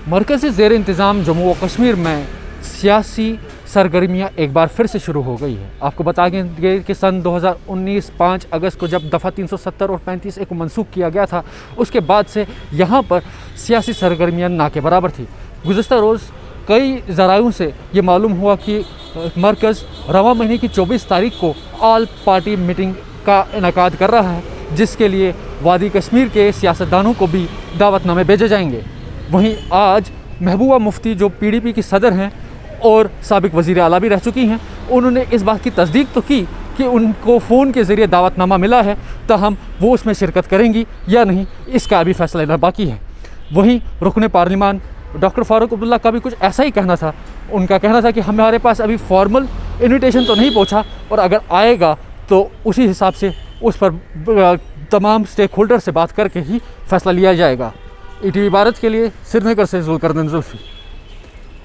मरकज़ी ज़ेर इंतज़ाम जम्मू व कश्मीर में सियासी सरगर्मियाँ एक बार फिर से शुरू हो गई है। आपको बता दें कि सन 2019 5 अगस्त को जब दफ़ा 370 और 35A को मनसूख किया गया था, उसके बाद से यहाँ पर सियासी सरगर्मियाँ ना के बराबर थी। गुज़श्ता रोज़ कई ज़रायों से ये मालूम हुआ कि मरकज़ रवां महीने की 24 तारीख को ऑल पार्टी मीटिंग का इनेकाद कर रहा है, जिसके लिए वादी कश्मीर के सियासतदानों को भी दावतनामे भेजे जाएंगे। वहीं आज महबूबा मुफ्ती जो PDP की सदर हैं और साबिक वज़ीर आला भी रह चुकी हैं, उन्होंने इस बात की तस्दीक तो की कि उनको फ़ोन के ज़रिए दावतनामा मिला है, ताहम वो उसमें शिरकत करेंगी या नहीं, इसका अभी फ़ैसला लेना बाकी है। वहीं रुकन पार्लिमान डॉक्टर फ़ारूक अब्दुल्ला का भी कुछ ऐसा ही कहना था। उनका कहना था कि हमारे पास अभी फॉर्मल इन्विटेशन तो नहीं पहुंचा, और अगर आएगा तो उसी हिसाब से उस पर तमाम स्टेक होल्डर से बात करके ही फ़ैसला लिया जाएगा। ETV भारत के लिए श्रीनगर से जुल्करनैन जुल्फ़ी।